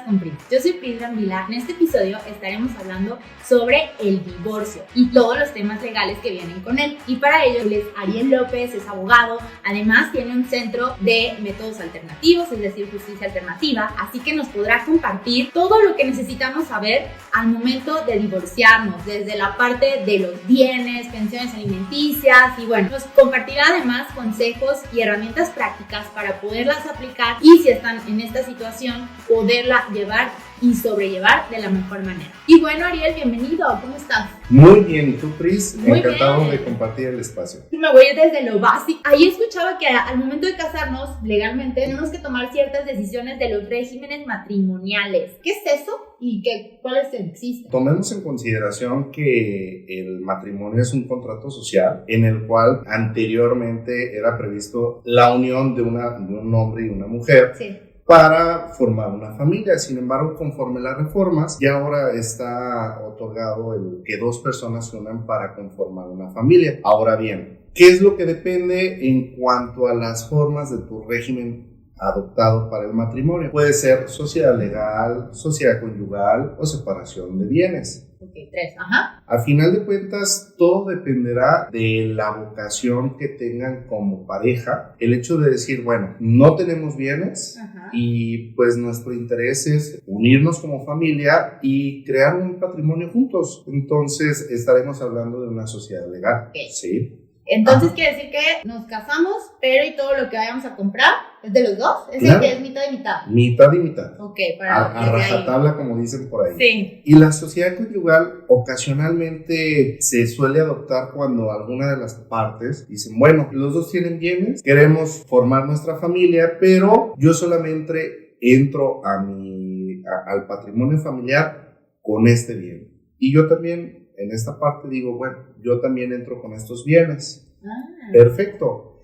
con Pris. Yo soy Pris Gambila. En este episodio estaremos hablando sobre el divorcio y todos los temas legales que vienen con él. Y para ello, él es Ariel López, es abogado. Además, tiene un centro de métodos alternativos, es decir, justicia alternativa. Así que nos podrá compartir todo lo que necesitamos saber al momento de divorciarnos, desde la parte de los bienes, pensiones alimenticias y bueno, nos compartirá además consejos y herramientas prácticas para poderlas aplicar y si están en esta situación, poderla llevar y sobrellevar de la mejor manera. Y bueno, Ariel, bienvenido, ¿cómo estás? Muy bien, ¿y tú, Pris? Muy Encantado bien. de compartir el espacio. Me voy a ir desde lo básico. Ahí escuchaba que al momento de casarnos, legalmente, tenemos que tomar ciertas decisiones de los regímenes matrimoniales. ¿Qué es eso? ¿Y cuáles existen? Tomemos en consideración que el matrimonio es un contrato social en el cual anteriormente era previsto la unión de un hombre y una mujer. Sí. Para formar una familia. Sin embargo, conforme las reformas, ya ahora está otorgado el que dos personas se unan para conformar una familia. Ahora bien, ¿qué es lo que depende en cuanto a las formas de tu régimen adoptado para el matrimonio? Puede ser sociedad legal, sociedad conyugal o separación de bienes. Ok, 3, ajá. A final de cuentas, todo dependerá de la vocación que tengan como pareja. El hecho de decir, bueno, no tenemos bienes, Ajá. y pues nuestro interés es unirnos como familia y crear un patrimonio juntos. Entonces estaremos hablando de una sociedad legal. Ok. Sí. Entonces Ajá. quiere decir que nos casamos, pero y todo lo que vayamos a comprar es de los dos. Es Claro. el que es mitad y mitad. Mitad y mitad. Ok, para A rajatabla, como dicen por ahí. Sí. Y la sociedad conyugal ocasionalmente se suele adoptar cuando alguna de las partes dicen, bueno, los dos tienen bienes, queremos formar nuestra familia, pero yo solamente entro al patrimonio familiar con este bien. Y yo también en esta parte digo, bueno, yo también entro con estos bienes. Ah. Perfecto.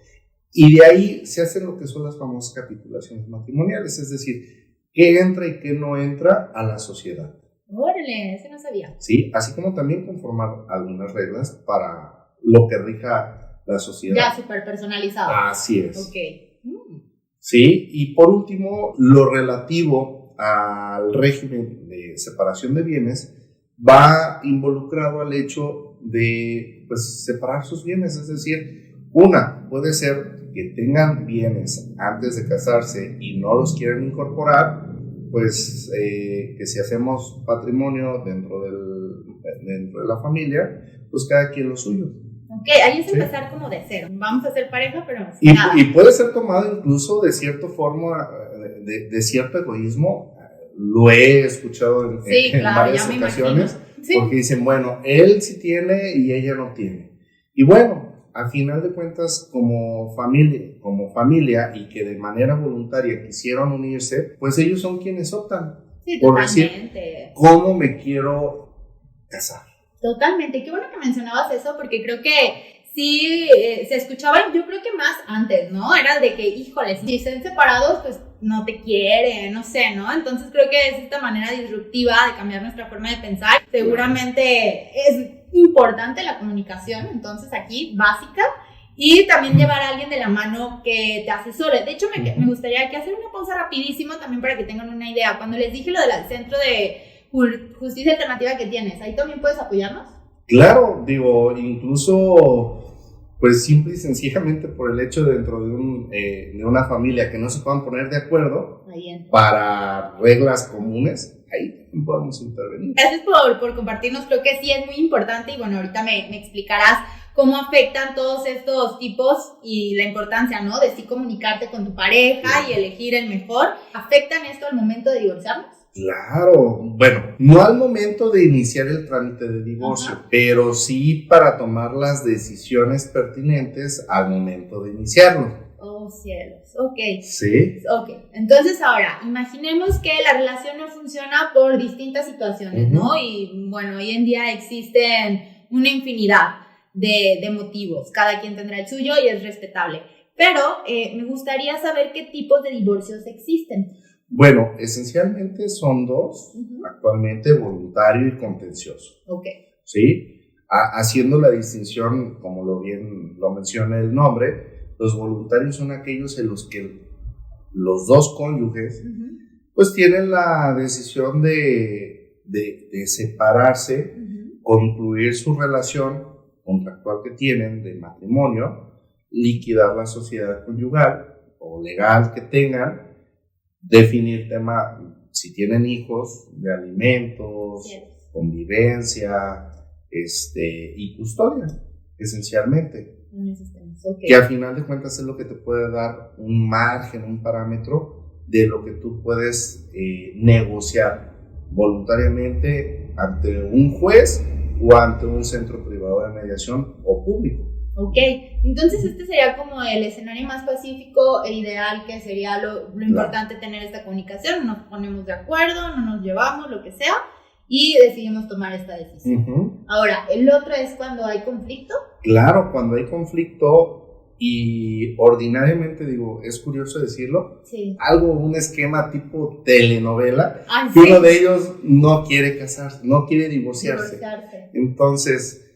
Y de ahí se hacen lo que son las famosas capitulaciones matrimoniales, es decir, qué entra y qué no entra a la sociedad. Órale, ese no sabía. ¿Sí? Así como también conformar algunas reglas para lo que rija la sociedad. Ya súper personalizado. Así es. Ok. ¿Sí? Y por último, lo relativo al régimen de separación de bienes va involucrado al hecho de pues, separar sus bienes, es decir, puede ser que tengan bienes antes de casarse y no los quieran incorporar, pues que si hacemos patrimonio dentro de la familia, pues cada quien lo suyo. Ok, ahí es Sí. empezar como de cero. Vamos a ser pareja, pero sin nada. Y puede ser tomado incluso de cierta forma, de cierto egoísmo. Lo he escuchado Sí, en claro, varias ya me ocasiones, imagino. Sí. porque dicen, bueno, él sí tiene y ella no tiene. Y bueno, a final de cuentas, como familia y que de manera voluntaria quisieron unirse, pues ellos son quienes optan Sí, por decir, totalmente. ¿cómo me quiero casar? Totalmente. Qué bueno que mencionabas eso, porque creo que sí se escuchaba, yo creo que más antes, ¿no? Era de que, híjole, si están separados, pues no te quiere, no sé, ¿no? Entonces creo que es esta manera disruptiva de cambiar nuestra forma de pensar. Seguramente es importante la comunicación, entonces aquí, básica, y también llevar a alguien de la mano que te asesore. De hecho, me gustaría que hacer una pausa rapidísimo también para que tengan una idea. Cuando les dije lo del centro de justicia alternativa que tienes, ¿ahí también puedes apoyarnos? Claro, digo, incluso pues simple y sencillamente por el hecho dentro de una familia que no se puedan poner de acuerdo para reglas comunes, ahí también podemos intervenir. Gracias por compartirnos, creo que sí es muy importante y bueno, ahorita me explicarás cómo afectan todos estos tipos y la importancia, ¿no? De sí comunicarte con tu pareja y elegir el mejor. ¿Afectan esto al momento de divorciarnos? Claro, bueno, no al momento de iniciar el trámite de divorcio, Ajá. pero sí para tomar las decisiones pertinentes al momento de iniciarlo. Oh, cielos, ok. Sí. Ok, entonces ahora, imaginemos que la relación no funciona por distintas situaciones, ¿no? Y bueno, hoy en día existen una infinidad de motivos, cada quien tendrá el suyo y es respetable, pero me gustaría saber qué tipos de divorcios existen. Bueno, esencialmente son dos, actualmente voluntario y contencioso. Ok. ¿Sí? Haciendo la distinción, como lo menciona el nombre, los voluntarios son aquellos en los que los dos cónyuges pues tienen la decisión de separarse, concluir su relación contractual que tienen de matrimonio, liquidar la sociedad conyugal o legal que tengan, definir tema, si tienen hijos, de alimentos, convivencia, y custodia, esencialmente. Okay. Que al final de cuentas es lo que te puede dar un margen, un parámetro de lo que tú puedes negociar voluntariamente ante un juez o ante un centro privado de mediación o público. Ok, entonces este sería como el escenario más pacífico e ideal, que sería lo importante tener esta comunicación, nos ponemos de acuerdo, no nos llevamos, lo que sea, y decidimos tomar esta decisión. Ahora, el otro es cuando hay conflicto. Claro, cuando hay conflicto, y ordinariamente, digo, es curioso decirlo, un esquema tipo telenovela, que uno de ellos no quiere casarse, no quiere divorciarse. Entonces,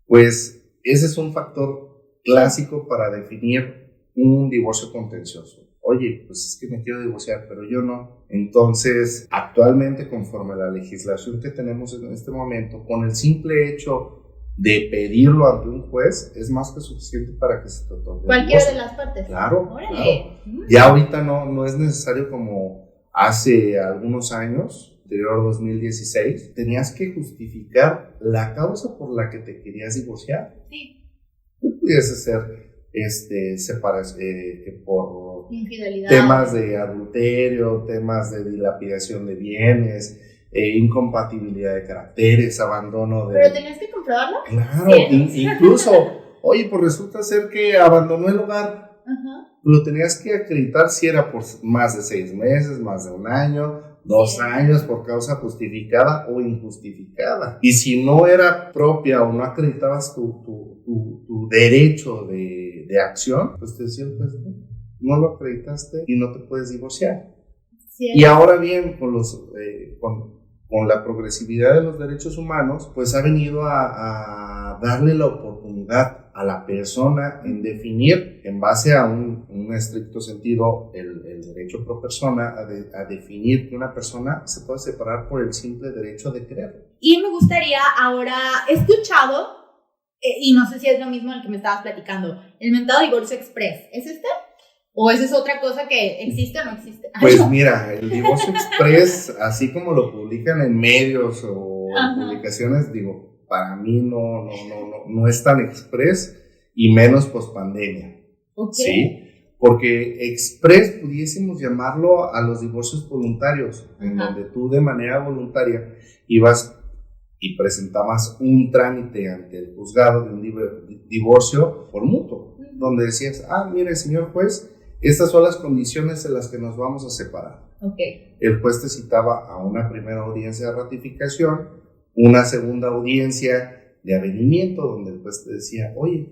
pues ese es un factor clásico para definir un divorcio contencioso. Oye, pues es que me quiero divorciar, pero yo no. Entonces, actualmente, conforme a la legislación que tenemos en este momento, con el simple hecho de pedirlo ante un juez, es más que suficiente para que se te otorgue. Cualquiera de las partes. Claro, claro. Ya ahorita no es necesario como hace algunos años, anterior 2016, tenías que justificar la causa por la que te querías divorciar. Sí. Pudiese ser por infidelidad, temas de adulterio, temas de dilapidación de bienes, incompatibilidad de caracteres, abandono de... ¿Pero tenías que comprobarlo? Claro, incluso, oye, pues resulta ser que abandonó el hogar. Lo tenías que acreditar si era por más de 6 meses, más de 1 año, 2 años, por causa justificada o injustificada. Y si no era propia o no acreditabas tu derecho de acción, pues te decían, pues no lo acreditaste y no te puedes divorciar. Y ahora bien, con la progresividad de los derechos humanos, pues ha venido a darle la oportunidad a la persona en definir, en base a un estricto sentido, el derecho pro persona, a definir que una persona se puede separar por el simple derecho de querer. Y me gustaría ahora, he escuchado, y no sé si es lo mismo el que me estabas platicando, el mentado divorcio express, ¿es este? ¿O esa es otra cosa que existe o no existe? Pues mira, el divorcio express, así como lo publican en medios o en publicaciones, digo, para mí no es tan express, y menos pospandemia. ¿Sí? Porque express pudiésemos llamarlo a los divorcios voluntarios, en donde tú de manera voluntaria ibas y presentabas un trámite ante el juzgado de un divorcio por mutuo, donde decías, mire, señor juez, estas son las condiciones en las que nos vamos a separar. El juez te citaba a una primera audiencia de ratificación, una segunda audiencia de avenimiento, donde el juez te decía, oye,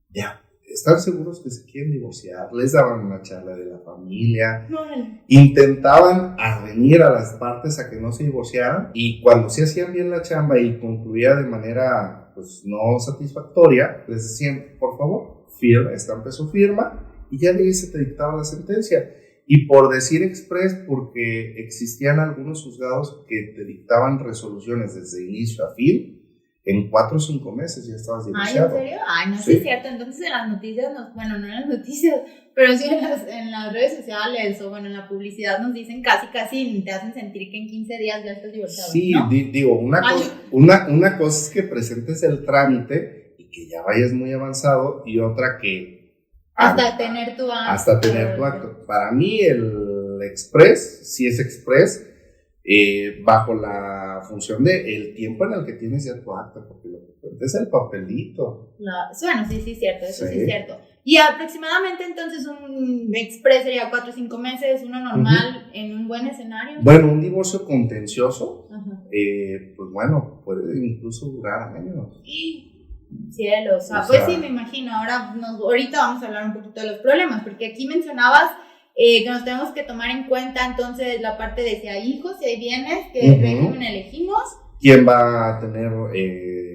ya, ¿están seguros que se quieren divorciar? Les daban una charla de la familia, intentaban avenir a las partes a que no se divorciaran, y cuando se hacían bien la chamba y concluía de manera pues no satisfactoria, les decían, por favor, firma, estampe su firma, y ya de ahí se te dictaba la sentencia. Y por decir express, porque existían algunos juzgados que te dictaban resoluciones desde inicio a fin, en 4 o 5 meses ya estabas divorciado. ¿En serio? No, sí es cierto. Entonces en las noticias, no en las noticias, pero sí en las redes sociales o en la publicidad nos dicen casi te hacen sentir que en 15 días ya estás divorciado. Sí, ¿no? Digo, una cosa es que presentes el trámite y que ya vayas muy avanzado, y otra que hasta tener tu acto. Para mí el express, si es express, bajo la función de el tiempo en el que tienes ya tu acta, porque lo que cuenta es el papelito. Bueno, sí es cierto, eso sí es cierto. Y aproximadamente entonces un express sería 4 o 5 meses, uno normal en un buen escenario. Bueno, un divorcio contencioso, pues bueno, puede incluso durar años. Cielos, pues sí, me imagino. Ahorita vamos a hablar un poquito de los problemas, porque aquí mencionabas que nos tenemos que tomar en cuenta entonces la parte de si hay hijos, si hay bienes, qué régimen elegimos. ¿Quién va a tener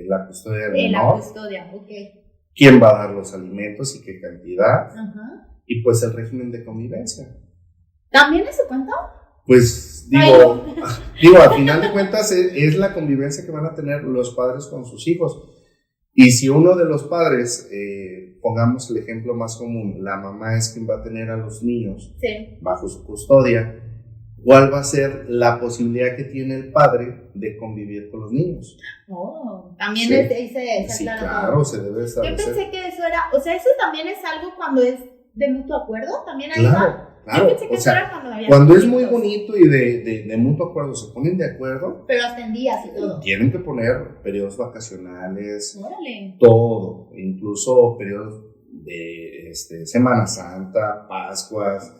la custodia del menor? La custodia, ¿Quién va a dar los alimentos y qué cantidad? Y pues el régimen de convivencia. ¿También eso cuenta? Pues digo, a final de cuentas es la convivencia que van a tener los padres con sus hijos. Y si uno de los padres, pongamos el ejemplo más común, la mamá es quien va a tener a los niños bajo su custodia, ¿cuál va a ser la posibilidad que tiene el padre de convivir con los niños? También sí, claro, se debe establecer. Yo pensé que eso era, o sea, eso también es algo cuando es de mutuo acuerdo, también ahí Claro, Yo pensé que eso era cuando es muy bonito y de mutuo acuerdo, se ponen de acuerdo. Pero hasta en días y todo. Tienen que poner periodos vacacionales, Órale. todo, incluso periodos de Semana Santa, Pascuas,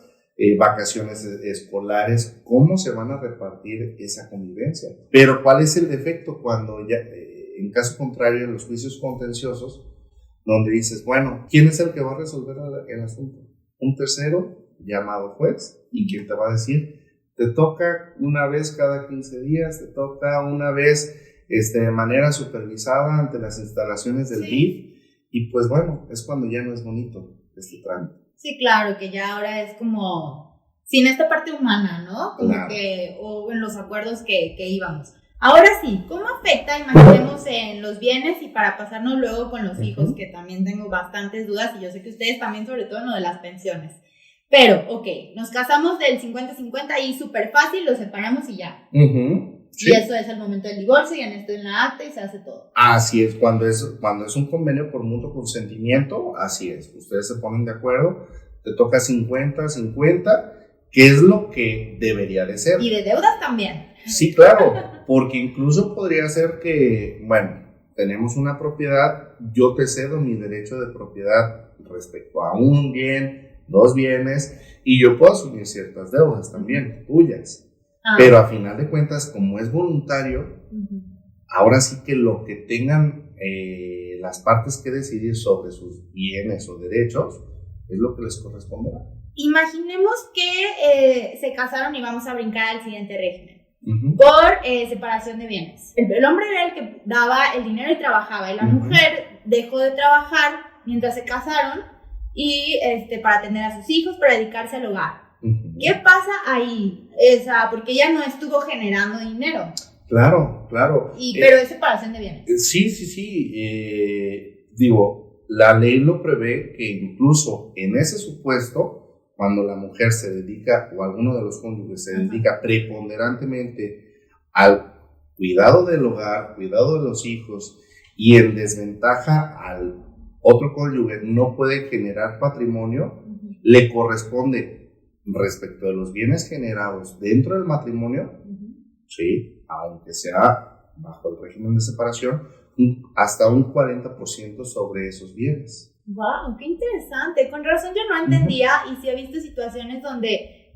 vacaciones escolares, cómo se van a repartir esa convivencia. Pero ¿cuál es el defecto cuando ya, en caso contrario, en los juicios contenciosos, donde dices, bueno, ¿quién es el que va a resolver el asunto? Un tercero llamado juez, y quien te va a decir, te toca una vez cada 15 días, te toca una vez de manera supervisada ante las instalaciones del DIF, y pues bueno, es cuando ya no es bonito este trámite. Sí, claro, que ya ahora es como sin esta parte humana, ¿no? Como claro. O en los acuerdos que íbamos. Ahora sí, ¿cómo afecta, imaginemos, en los bienes y para pasarnos luego con los hijos, que también tengo bastantes dudas y yo sé que ustedes también, sobre todo en lo de las pensiones? Pero, ok, nos casamos del 50-50 y súper fácil, lo separamos y ya. Sí. Y eso es el momento del divorcio y en esto en la acta y se hace todo. Así es, cuando es un convenio por mutuo consentimiento, así es, ustedes se ponen de acuerdo, te toca 50-50, que es lo que debería de ser. Y de deudas también. Sí, claro, porque incluso podría ser que, bueno, tenemos una propiedad, yo te cedo mi derecho de propiedad respecto a un bien, dos bienes, y yo puedo asumir ciertas deudas también, tuyas. Pero a final de cuentas, como es voluntario, ahora sí que lo que tengan las partes que decidir sobre sus bienes o derechos es lo que les corresponderá. Imaginemos que se casaron y vamos a brincar al siguiente régimen. Por separación de bienes. El hombre era el que daba el dinero y trabajaba, y la mujer dejó de trabajar mientras se casaron y para atender a sus hijos, para dedicarse al hogar. ¿Qué pasa ahí? Porque ella no estuvo generando dinero. Claro. Pero es separación de bienes. Sí. Digo, la ley lo prevé que incluso en ese supuesto, cuando la mujer se dedica o alguno de los cónyuges se dedica preponderantemente al cuidado del hogar, cuidado de los hijos, y en desventaja al otro cónyuge no puede generar patrimonio, le corresponde respecto de los bienes generados dentro del matrimonio, sí, aunque sea bajo el régimen de separación, hasta un 40% sobre esos bienes. ¡Wow! ¡Qué interesante! Con razón yo no entendía, y sí he visto situaciones donde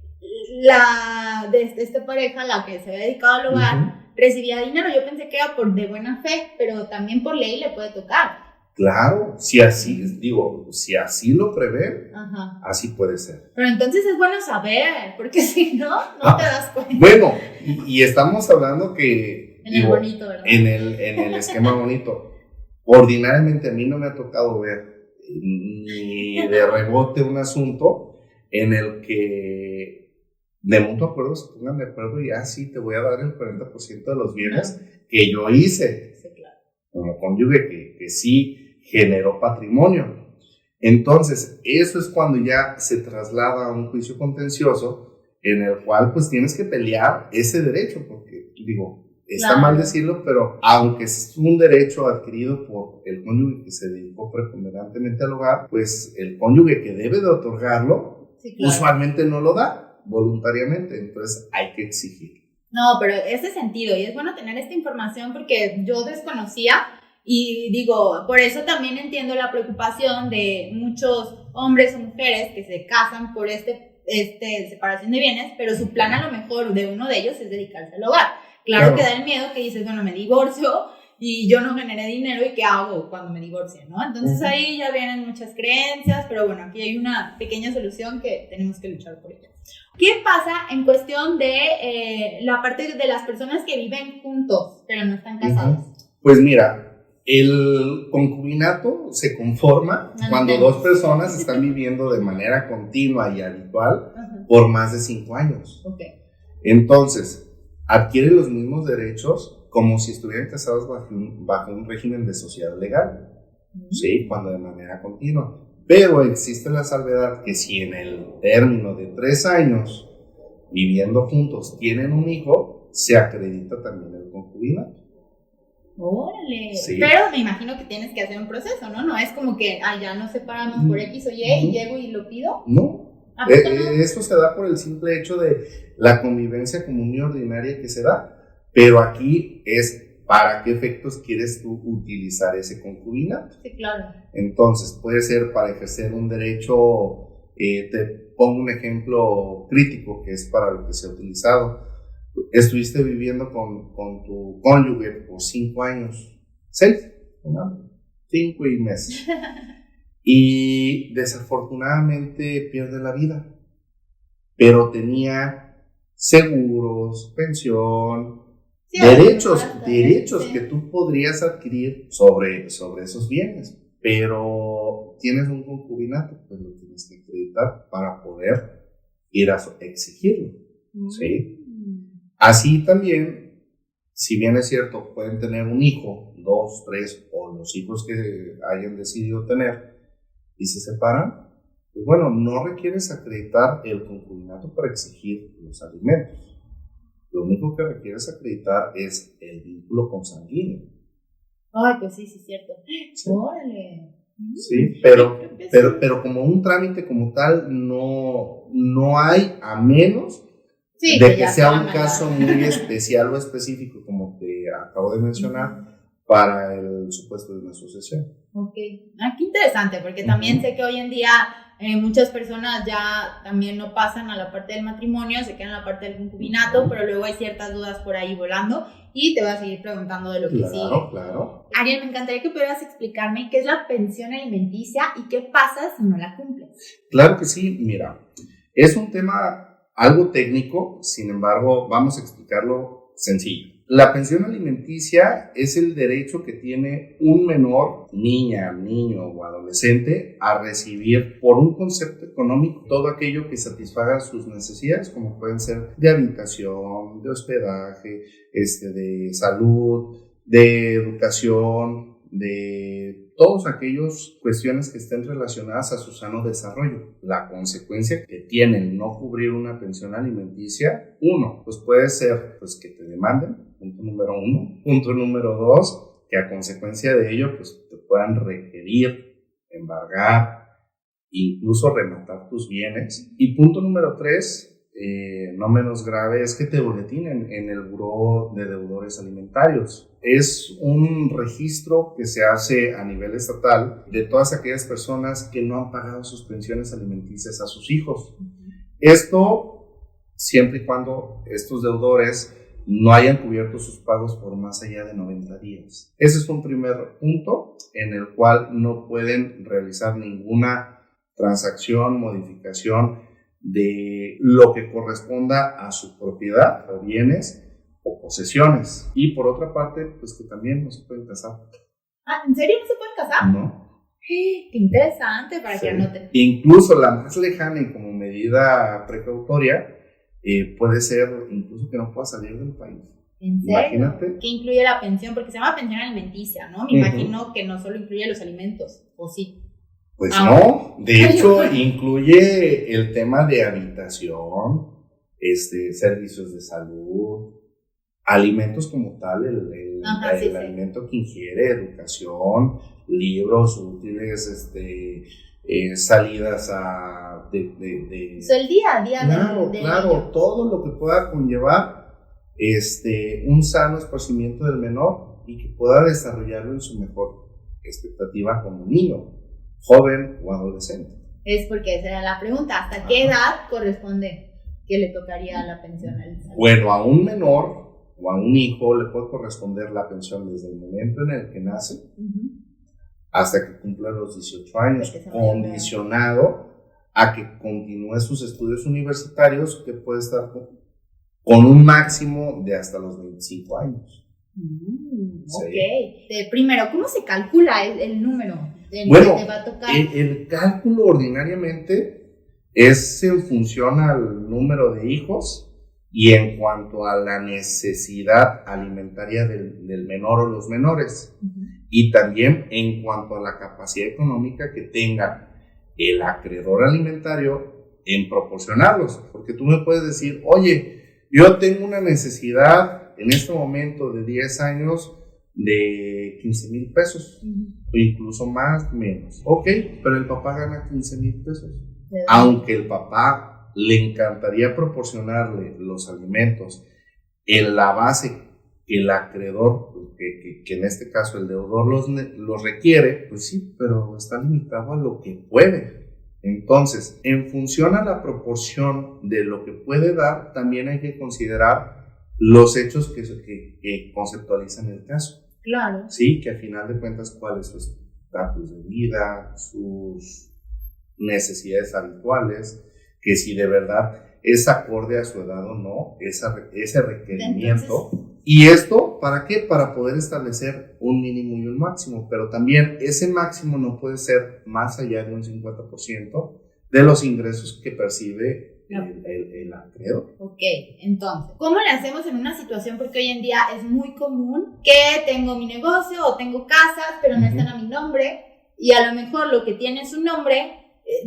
de esta pareja, la que se había dedicado al hogar, recibía dinero. Yo pensé que era de buena fe, pero también por ley le puede tocar. Claro, si así lo prevé, así puede ser. Pero entonces es bueno saber, porque si no te das cuenta. Bueno, y estamos hablando que... el bonito, ¿verdad? En el esquema bonito. Ordinariamente a mí no me ha tocado ver ni de rebote un asunto en el que de mutuo acuerdo se pongan de acuerdo y sí, te voy a dar el 40% de los bienes que yo hice. Sí, claro. Como cónyuge que sí generó patrimonio. Entonces, eso es cuando ya se traslada a un juicio contencioso en el cual pues tienes que pelear ese derecho, porque digo, está mal decirlo, pero aunque es un derecho adquirido por el cónyuge que se dedicó preponderantemente al hogar, pues el cónyuge que debe de otorgarlo, usualmente no lo da voluntariamente, entonces hay que exigir. No, pero ese sentido, y es bueno tener esta información porque yo desconocía, y digo, por eso también entiendo la preocupación de muchos hombres o mujeres que se casan por separación de bienes, pero su plan a lo mejor de uno de ellos es dedicarse al hogar. Claro que da el miedo que dices, bueno, me divorcio y yo no generé dinero, ¿y qué hago cuando me divorcie, no? Entonces ahí ya vienen muchas creencias, pero bueno, aquí hay una pequeña solución que tenemos que luchar por ella. ¿Qué pasa en cuestión de la parte de las personas que viven juntos, pero no están casados? Pues mira, el concubinato se conforma cuando dos personas están viviendo de manera continua y habitual por más de 5 años. Entonces, adquiere los mismos derechos como si estuvieran casados bajo un régimen de sociedad legal, ¿sí? Cuando de manera continua. Pero existe la salvedad que si en el término de 3 años viviendo juntos tienen un hijo, se acredita también el concubinato. ¡Órale! Sí. Pero me imagino que tienes que hacer un proceso, ¿no? No es como que, ya nos separamos por X o Y y llego y lo pido. No. ¿A poco no? Esto se da por el simple hecho de la convivencia común y ordinaria que se da. Pero aquí es para qué efectos quieres tú utilizar ese concubinato. Sí, claro. Entonces, puede ser para ejercer un derecho, te pongo un ejemplo crítico que es para lo que se ha utilizado. Estuviste viviendo con tu cónyuge por 5 años, 6, ¿no? 5 y meses. Y desafortunadamente pierde la vida. Pero tenía seguros, pensión, Sí, derechos sí. que tú podrías adquirir sobre esos bienes. Pero tienes un concubinato, pues lo tienes que acreditar para poder ir a exigirlo. ¿Sí? Así también, si bien es cierto, pueden tener un hijo, 2, 3 o los hijos que hayan decidido tener y se separan, pues bueno, no requieres acreditar el concubinato para exigir los alimentos. Lo único que requieres acreditar es el vínculo consanguíneo. Ay, pues sí, es cierto. Sí. ¡Órale! Sí, pero como un trámite como tal no hay, a menos sí, de que sea un caso muy especial o específico, como te acabo de mencionar, para el supuesto de una sucesión. Ok, qué interesante, porque también sé que hoy en día muchas personas ya también no pasan a la parte del matrimonio, se quedan en la parte del concubinato, pero luego hay ciertas dudas por ahí volando y te voy a seguir preguntando de lo que sigue. Claro. Ariel, me encantaría que pudieras explicarme qué es la pensión alimenticia y qué pasa si no la cumples. Claro que sí, mira, es un tema algo técnico, sin embargo, vamos a explicarlo sencillo. La pensión alimenticia es el derecho que tiene un menor, niña, niño o adolescente a recibir por un concepto económico todo aquello que satisfaga sus necesidades, como pueden ser de habitación, de hospedaje, de salud, de educación, de todas aquellas cuestiones que estén relacionadas a su sano desarrollo. La consecuencia que tiene el no cubrir una pensión alimenticia, pues puede ser pues que te demanden, punto número 1. Punto número 2, que a consecuencia de ello pues te puedan requerir, embargar, incluso rematar tus bienes. Y punto número 3, no menos grave, es que te boletinen en el Buró de Deudores Alimentarios. Es un registro que se hace a nivel estatal de todas aquellas personas que no han pagado sus pensiones alimenticias a sus hijos. Esto siempre y cuando estos deudores no hayan cubierto sus pagos por más allá de 90 días. Ese es un primer punto en el cual no pueden realizar ninguna transacción, modificación de lo que corresponda a su propiedad o bienes o posesiones. Y por otra parte, pues que también no se pueden casar. ¿En serio no se pueden casar? No. Qué interesante, para que anoten. Incluso la más lejana y como medida precautoria puede ser incluso que no pueda salir del país. ¿En serio? Imagínate. ¿Qué incluye la pensión? Porque se llama pensión alimenticia, ¿no? Me imagino que no solo incluye los alimentos, ¿o sí? Pues no, de hecho incluye el tema de habitación, servicios de salud, alimentos como tal, el alimento que ingiere, educación, libros útiles, salidas el día a día claro, todo lo que pueda conllevar un sano esparcimiento del menor y que pueda desarrollarlo en su mejor expectativa como niño, joven o adolescente. Es porque esa era la pregunta, ¿hasta qué edad corresponde que le tocaría la pensión alimenticia? Bueno, a un menor o a un hijo le puede corresponder la pensión desde el momento en el que nace hasta que cumpla los 18 años, condicionado a que continúe sus estudios universitarios, que puede estar con un máximo de hasta los 25 años. Ok. Primero, ¿cómo se calcula el número que te va a tocar? El cálculo ordinariamente es en función al número de hijos y en cuanto a la necesidad alimentaria del menor o los menores, y también en cuanto a la capacidad económica que tenga el acreedor alimentario en proporcionarlos, porque tú me puedes decir, oye, yo tengo una necesidad en este momento de 10 años de 15,000 pesos, o incluso más, menos. Ok, pero el papá gana 15,000 pesos. Aunque el papá le encantaría proporcionarle los alimentos en la base que el acreedor, que en este caso el deudor los requiere, pues sí, pero está limitado a lo que puede. Entonces, en función a la proporción de lo que puede dar, también hay que considerar los hechos que conceptualizan el caso. Claro. Sí, que al final de cuentas, cuál es su estatus de vida, sus necesidades habituales, que si de verdad es acorde a su edad o no, ese requerimiento. Entonces, ¿y esto para qué? Para poder establecer un mínimo y un máximo, pero también ese máximo no puede ser más allá de un 50% de los ingresos que percibe el acreedor. Ok, entonces, ¿cómo le hacemos en una situación? Porque hoy en día es muy común que tengo mi negocio o tengo casas, pero no están a mi nombre, y a lo mejor lo que tiene su nombre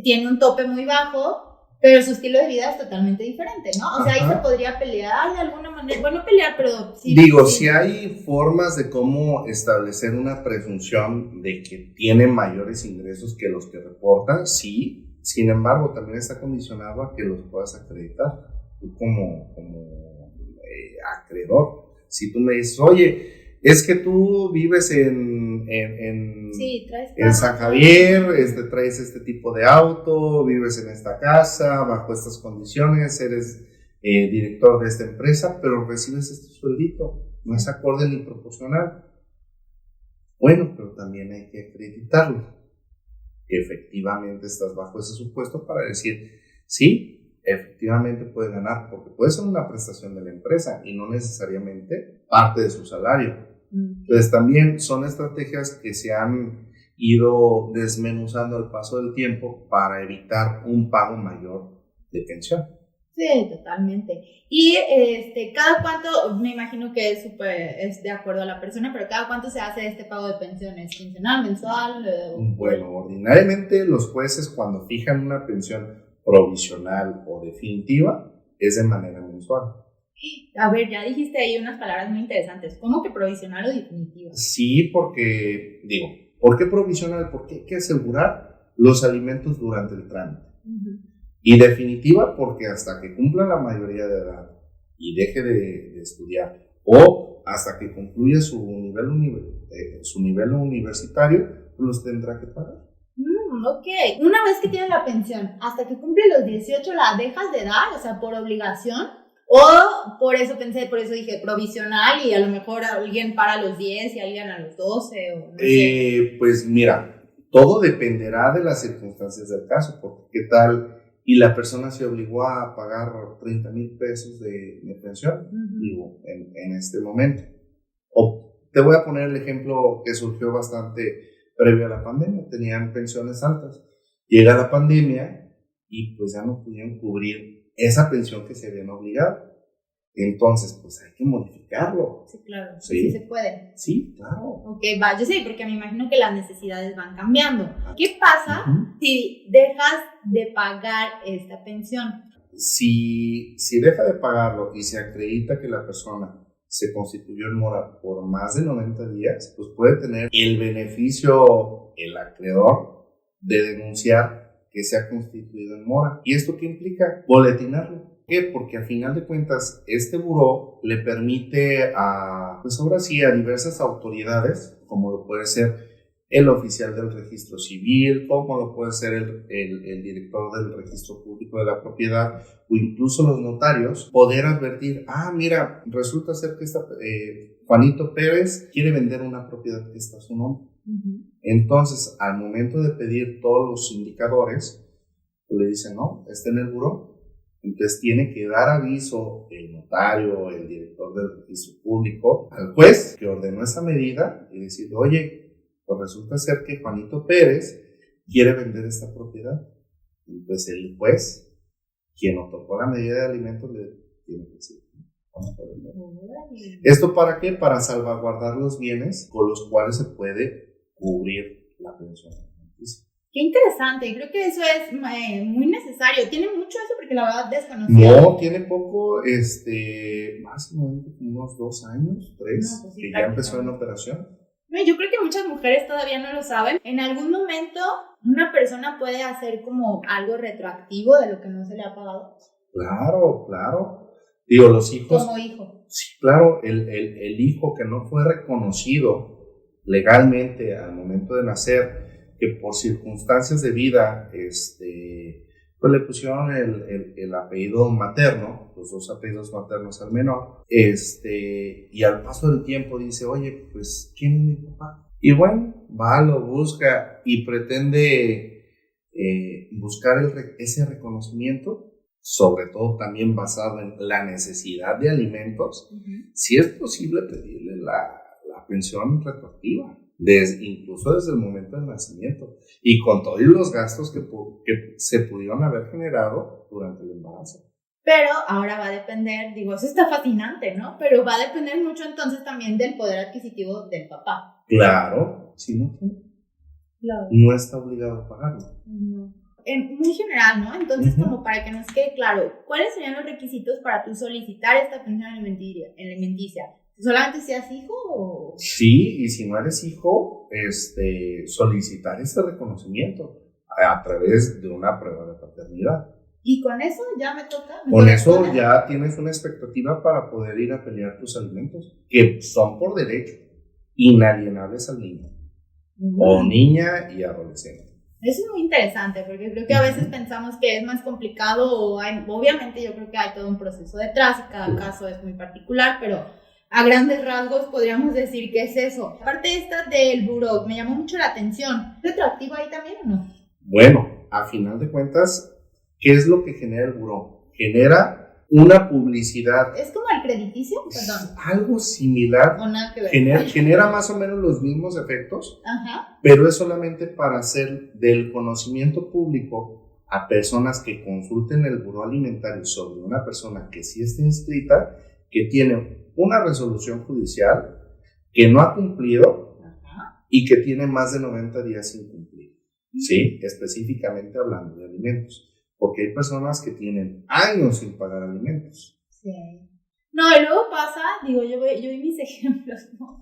tiene un tope muy bajo, pero su estilo de vida es totalmente diferente, ¿no? O sea, ahí se podría pelear de alguna manera. Bueno, pelear, pero sí. Digo, sí hay formas de cómo establecer una presunción de que tiene mayores ingresos que los que reportan, sí. Sin embargo, también está condicionado a que los puedas acreditar tú como acreedor. Si tú me dices, oye, es que tú vives en San Javier, traes este tipo de auto, vives en esta casa, bajo estas condiciones, eres director de esta empresa, pero recibes este sueldito, no es acorde ni proporcional. Bueno, pero también hay que acreditarlo, que efectivamente estás bajo ese supuesto para decir, sí, efectivamente puedes ganar, porque puede ser una prestación de la empresa y no necesariamente parte de su salario. Entonces también son estrategias que se han ido desmenuzando al paso del tiempo para evitar un pago mayor de pensión. Sí, totalmente. Y cada cuánto, me imagino que es de acuerdo a la persona, pero cada cuánto se hace este pago de pensiones, ¿quincenal, mensual? Bueno, ordinariamente los jueces cuando fijan una pensión provisional o definitiva es de manera mensual. A ver, ya dijiste ahí unas palabras muy interesantes. ¿Cómo que provisional o definitiva? Sí, porque, ¿por qué provisional? Porque hay que asegurar los alimentos durante el trámite. Y definitiva porque hasta que cumpla la mayoría de edad y deje de estudiar o hasta que concluya su nivel universitario, los tendrá que pagar. Ok, una vez que tienes la pensión, hasta que cumple los 18 la dejas de dar, o sea, por obligación. O por eso dije provisional y a lo mejor alguien para los 10 y alguien a los 12 o no sé. Pues mira, todo dependerá de las circunstancias del caso, porque qué tal y la persona se obligó a pagar 30,000 pesos de pensión, en este momento. O te voy a poner el ejemplo que surgió bastante previo a la pandemia, tenían pensiones altas, llega la pandemia y pues ya no pudieron cubrir esa pensión que se habían obligado. Entonces, pues hay que modificarlo. Sí, claro. Sí se puede. Sí, claro. Ok, va, yo sé, porque me imagino que las necesidades van cambiando. ¿Qué pasa si dejas de pagar esta pensión? Si deja de pagarlo y se acredita que la persona se constituyó en mora por más de 90 días, pues puede tener el beneficio, el acreedor, de denunciar que se ha constituido en mora. ¿Y esto qué implica? Boletinarlo. ¿Por qué? Porque al final de cuentas este buró le permite a diversas autoridades, como lo puede ser el oficial del registro civil, como lo puede ser el director del registro público de la propiedad o incluso los notarios, poder advertir, mira, resulta ser que Juanito Pérez quiere vender una propiedad que está a su nombre. Entonces, al momento de pedir todos los indicadores, pues le dicen, no, está en el buró. Entonces tiene que dar aviso el notario, el director del registro público, al juez que ordenó esa medida y decir, oye, pues resulta ser que Juanito Pérez quiere vender esta propiedad. Entonces el juez, quien otorgó la medida de alimentos, tiene que ser. ¿Esto para qué? Para salvaguardar los bienes con los cuales se puede cubrir la pensión alimenticia. Qué interesante, creo que eso es muy necesario. ¿Tiene mucho eso? Porque la verdad desconocía. No, tiene poco, más o menos unos 2 años, 3, no, pues sí, que ya empezó en operación. Yo creo que muchas mujeres todavía no lo saben. En algún momento una persona puede hacer como algo retroactivo de lo que no se le ha pagado. Claro. Digo, los hijos. Como hijo. Sí, claro, el hijo que no fue reconocido legalmente al momento de nacer, que por circunstancias de vida, pues le pusieron el apellido materno, los 2 apellidos maternos al menor, y al paso del tiempo dice, oye, pues, ¿quién es mi papá? Y bueno, va, lo busca y pretende buscar ese reconocimiento, sobre todo también basado en la necesidad de alimentos, si es posible pedirle la pensión retroactiva. Incluso desde el momento del nacimiento y con todos los gastos que se pudieron haber generado durante el embarazo. Pero ahora va a depender, eso está fascinante, ¿no? Pero va a depender mucho entonces también del poder adquisitivo del papá. Claro, si no, no está obligado a pagarlo. No. Muy general, ¿no? Entonces, como para que nos quede claro, ¿cuáles serían los requisitos para tú solicitar esta pensión alimenticia? ¿Solamente seas hijo o...? Sí, y si no eres hijo, solicitar ese reconocimiento a través de una prueba de paternidad. ¿Y con eso ya me toca? Con eso ya tienes una expectativa para poder ir a pelear tus alimentos, que son por derecho inalienables al niño o niña y adolescente. Eso es muy interesante, porque creo que a veces pensamos que es más complicado, obviamente yo creo que hay todo un proceso detrás y cada caso es muy particular, pero a grandes rasgos podríamos decir que es eso. Aparte esta del buró, me llamó mucho la atención. ¿Es retroactivo ahí también o no? Bueno, a final de cuentas, ¿qué es lo que genera el buró? Genera una publicidad. ¿Es como el crediticio? Perdón. Algo similar. O nada que ver. Genera más o menos los mismos efectos, ajá, pero es solamente para hacer del conocimiento público a personas que consulten el buró alimentario sobre una persona que sí está inscrita, que tiene una resolución judicial que no ha cumplido y que tiene más de 90 días sin cumplir. Sí, específicamente hablando de alimentos, porque hay personas que tienen años sin pagar alimentos. Sí. No, y luego pasa, yo vi mis ejemplos, ¿no?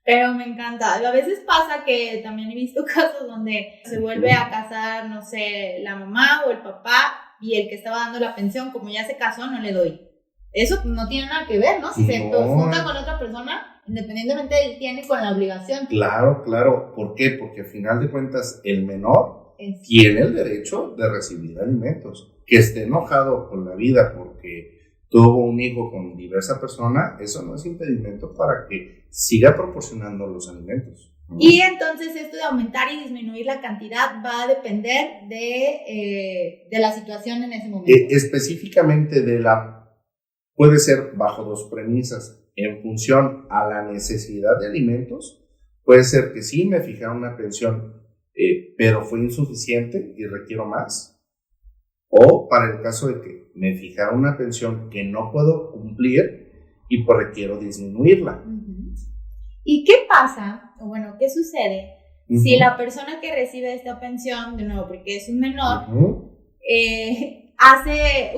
Pero me encanta. A veces pasa que también he visto casos donde se vuelve a casar, no sé, la mamá o el papá, y el que estaba dando la pensión, como ya se casó, no le doy. Eso no tiene nada que ver, ¿no? Si se junta con otra persona, independientemente él tiene con la obligación. Claro. ¿Por qué? Porque al final de cuentas el menor tiene el derecho de recibir alimentos. Que esté enojado con la vida porque tuvo un hijo con diversa persona, eso no es impedimento para que siga proporcionando los alimentos. Y entonces esto de aumentar y disminuir la cantidad va a depender de la situación en ese momento. Específicamente puede ser bajo 2 premisas. En función a la necesidad de alimentos, puede ser que sí me fijaron una pensión, pero fue insuficiente y requiero más. O para el caso de que me fijaron una pensión que no puedo cumplir y pues requiero disminuirla. ¿Y qué pasa, o bueno, qué sucede si la persona que recibe esta pensión, de nuevo, porque es un menor,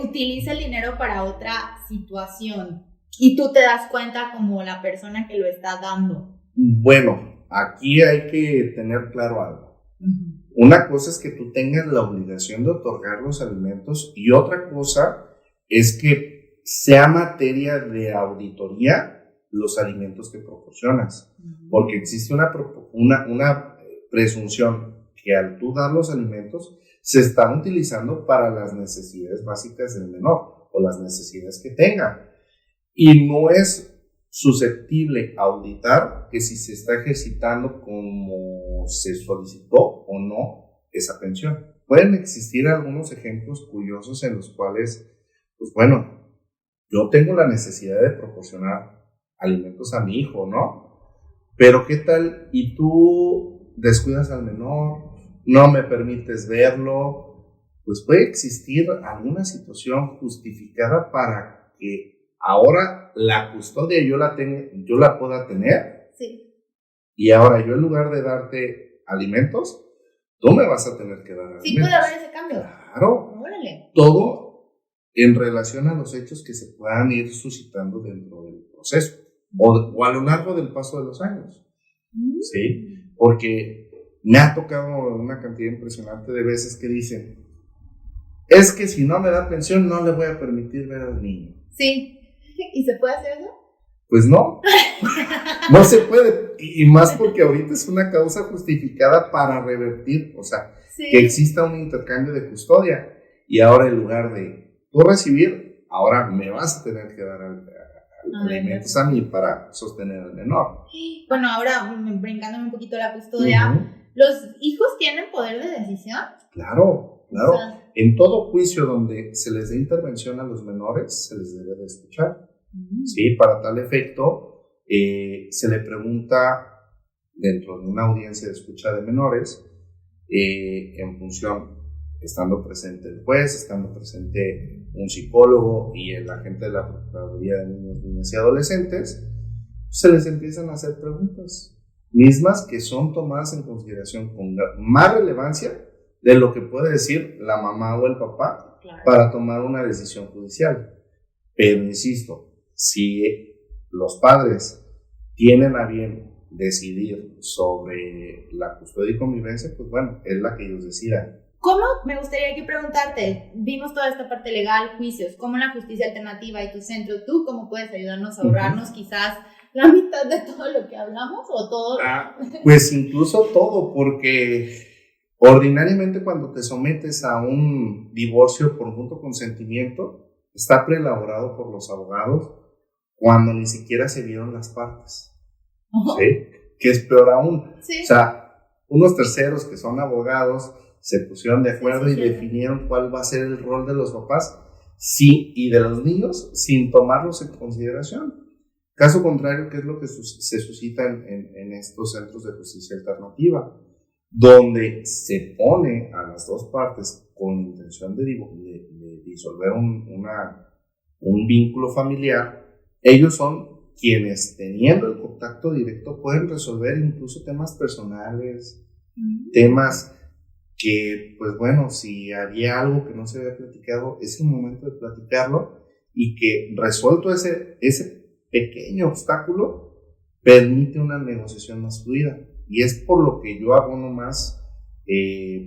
utiliza el dinero para otra situación y tú te das cuenta como la persona que lo está dando? Bueno, aquí hay que tener claro algo. Una cosa es que tú tengas la obligación de otorgar los alimentos y otra cosa es que sea materia de auditoría los alimentos que proporcionas, porque existe una presunción que al tú dar los alimentos se están utilizando para las necesidades básicas del menor o las necesidades que tenga, y no es susceptible auditar que si se está ejercitando como se solicitó o no esa pensión. Pueden existir algunos ejemplos curiosos en los cuales, pues bueno, yo tengo la necesidad de proporcionar alimentos a mi hijo, ¿no? Pero ¿qué tal? Y tú descuidas al menor, no me permites verlo, pues puede existir alguna situación justificada para que ahora la custodia yo la pueda tener. Sí. Y ahora yo, en lugar de darte alimentos, tú me vas a tener que dar alimentos. Sí puede haber ese cambio. Claro. Órale. Todo en relación a los hechos que se puedan ir suscitando dentro del proceso o a lo largo del paso de los años. Sí, porque me ha tocado una cantidad impresionante de veces que dicen, es que si no me da pensión no le voy a permitir ver al niño. Sí. ¿Y se puede hacer eso? Pues no, no se puede, y más porque ahorita es una causa justificada para revertir, o sea, sí, que exista un intercambio de custodia, y ahora en lugar de tú recibir, ahora me vas a tener que dar alimentos a mí para sostener al menor. Bueno, ahora brincándome un poquito la custodia, ¿los hijos tienen poder de decisión? Claro, claro. O sea, en todo juicio donde se les dé intervención a los menores, se les debe de escuchar. Sí, para tal efecto, se le pregunta dentro de una audiencia de escucha de menores, en función, estando presente el juez, estando presente un psicólogo y el agente de la Procuraduría de Niños, Niñas y Adolescentes, se les empiezan a hacer preguntas, mismas que son tomadas en consideración con más relevancia de lo que puede decir la mamá o el papá, claro, para tomar una decisión judicial. Pero insisto, si los padres tienen a bien decidir sobre la custodia y convivencia, pues bueno, es la que ellos decidan. ¿Cómo? Me gustaría que preguntarte, vimos toda esta parte legal, juicios, ¿cómo la justicia alternativa y tu centro, tú cómo puedes ayudarnos a ahorrarnos quizás la mitad de todo lo que hablamos o todo? Pues incluso todo, porque ordinariamente cuando te sometes a un divorcio por mutuo consentimiento, está preelaborado por los abogados cuando ni siquiera se vieron las partes. ¿Sí? Que es peor aún. Sí. O sea, unos terceros que son abogados se pusieron de acuerdo y definieron cuál va a ser el rol de los papás y de los niños sin tomarlos en consideración. Caso contrario, ¿qué es lo que se suscita en estos centros de justicia alternativa? Donde se pone a las dos partes con intención de disolver un vínculo familiar. Ellos son quienes, teniendo el contacto directo, pueden resolver incluso temas personales, temas que, pues bueno, si había algo que no se había platicado, es el momento de platicarlo, y que resuelto ese pequeño obstáculo, permite una negociación más fluida. Y es por lo que yo abono más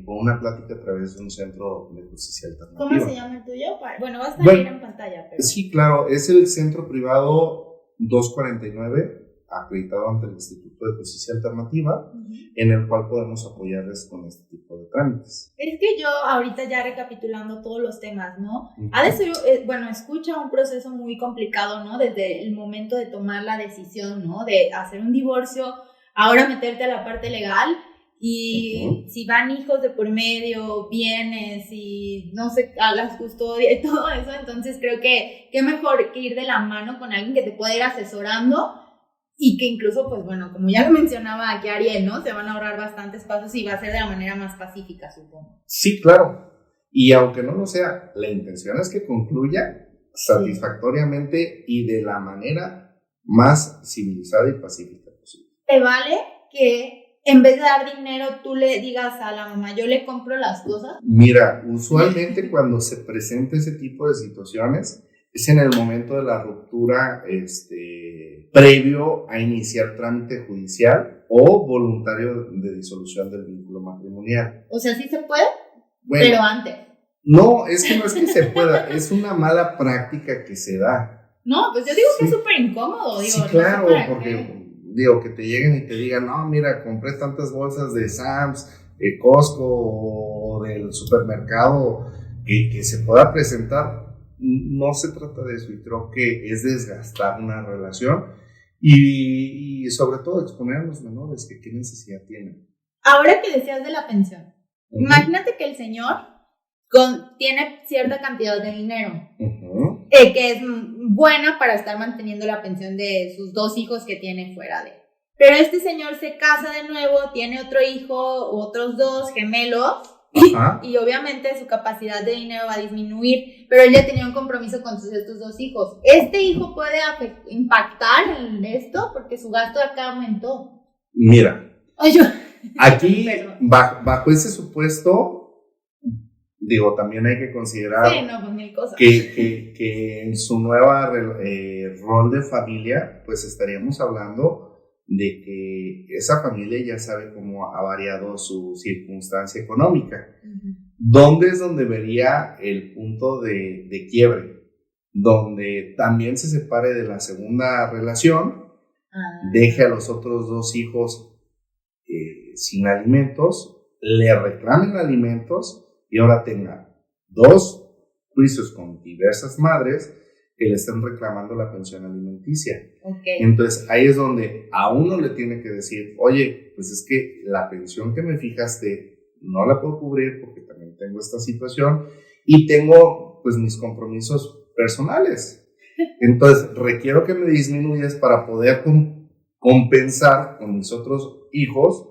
por una plática a través de un centro de justicia alternativa. ¿Cómo se llama el tuyo? Bueno, va a salir en pantalla. Pero... Sí, claro, es el Centro Privado 249, acreditado ante el Instituto de Justicia Alternativa, en el cual podemos apoyarles con este tipo de trámites. Es que yo ahorita ya recapitulando todos los temas, ¿no? Ha de ser, escucha un proceso muy complicado, ¿no? Desde el momento de tomar la decisión, ¿no? De hacer un divorcio, ahora meterte a la parte legal, y si van hijos de por medio, bienes y no sé, a las custodias y todo eso, entonces creo que qué mejor que ir de la mano con alguien que te pueda ir asesorando. Y que incluso, pues bueno, como ya lo mencionaba aquí Ariel, ¿no? Se van a ahorrar bastantes pasos y va a ser de la manera más pacífica, supongo. Sí, claro. Y aunque no lo sea, la intención es que concluya satisfactoriamente y de la manera más civilizada y pacífica posible. ¿Te vale que en vez de dar dinero tú le digas a la mamá, yo le compro las cosas? Mira, usualmente cuando se presenta ese tipo de situaciones es en el momento de la ruptura, previo a iniciar trámite judicial o voluntario de disolución del vínculo matrimonial. O sea, sí se puede, bueno, pero antes. No es que se pueda, es una mala práctica que se da. No, pues yo digo que es súper incómodo. Digo, sí, claro, no sé porque digo, que te lleguen y te digan, no, mira, compré tantas bolsas de Sam's, de Costco o del supermercado, que se pueda presentar. No se trata de eso, y creo que es desgastar una relación y sobre todo exponer a los menores que qué necesidad tienen. Ahora que decías de la pensión, imagínate que el señor tiene cierta cantidad de dinero que es buena para estar manteniendo la pensión de sus 2 hijos que tiene fuera de él. Pero este señor se casa de nuevo, tiene otro hijo, otros 2 gemelos, y obviamente su capacidad de dinero va a disminuir, pero él ya tenía un compromiso con estos 2 hijos. ¿Este hijo puede impactar en esto? Porque su gasto de acá aumentó. Mira, aquí, Perdón. bajo ese supuesto, digo, también hay que considerar Sí, no, pues mil cosas. que en su nueva rol de familia, pues estaríamos hablando de que esa familia ya sabe cómo ha variado su circunstancia económica. ¿Dónde es donde vería el punto de quiebre? Donde también se separe de la segunda relación, deje a los otros 2 hijos sin alimentos, le reclamen alimentos y ahora tenga 2 juicios con diversas madres que le están reclamando la pensión alimenticia. Entonces ahí es donde a uno le tiene que decir, oye, pues es que la pensión que me fijaste no la puedo cubrir porque también tengo esta situación y tengo pues mis compromisos personales. Entonces requiero que me disminuyas para poder compensar con mis otros hijos.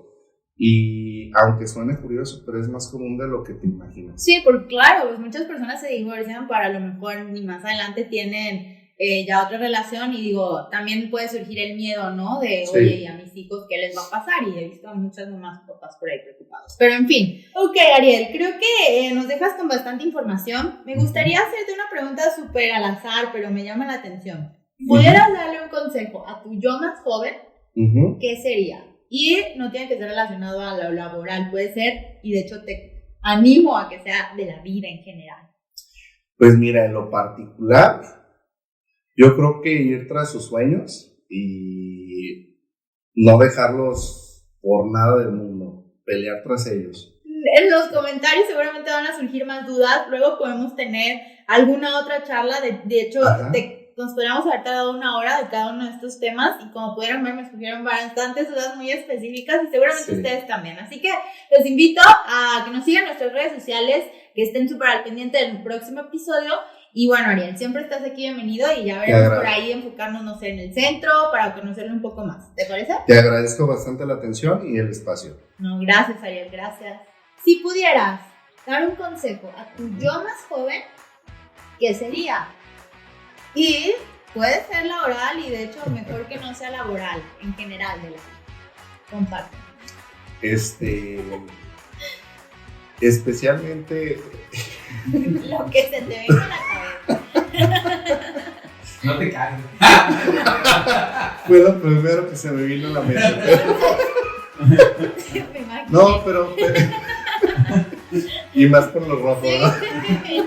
Y aunque suene curioso, pero es más común de lo que te imaginas. Sí, porque claro, pues muchas personas se divorcian para a lo mejor ni más adelante tienen ya otra relación y digo, también puede surgir el miedo, ¿no? De, Sí. oye, ¿y a mis hijos qué les va a pasar? Y he visto a muchas mamás y papás por ahí preocupados. Pero en fin, ok, Ariel, creo que nos dejas con bastante información. Me gustaría hacerte una pregunta súper al azar, pero me llama la atención. ¿Pudieras darle un consejo a tu yo más joven? ¿Qué sería? Y no tiene que ser relacionado a lo laboral, puede ser, y de hecho te animo a que sea de la vida en general. Pues mira, en lo particular, yo creo que ir tras sus sueños y no dejarlos por nada del mundo, pelear tras ellos. En los comentarios seguramente van a surgir más dudas, luego podemos tener alguna otra charla, de hecho, nos podríamos haber tardado 1 hora de cada uno de estos temas y como pudieron ver me surgieron bastantes dudas muy específicas y seguramente ustedes también, así que los invito a que nos sigan en nuestras redes sociales, que estén súper al pendiente del próximo episodio y bueno, Ariel, siempre estás aquí, bienvenido y ya veremos por ahí enfocarnos, no sé, en el centro para conocerlo un poco más, ¿te parece? Te agradezco bastante la atención y el espacio. No, gracias Ariel, gracias. Si pudieras dar un consejo a tu yo más joven, ¿qué sería? Y puede ser laboral y de hecho mejor que no sea laboral, en general de la vida. Comparte. Especialmente... Lo que se te venga a la cabeza. No te caes. Fue lo primero que se me vino a la mente. Me imagino. No, pero... y más por lo rojo, ¿no? Sí.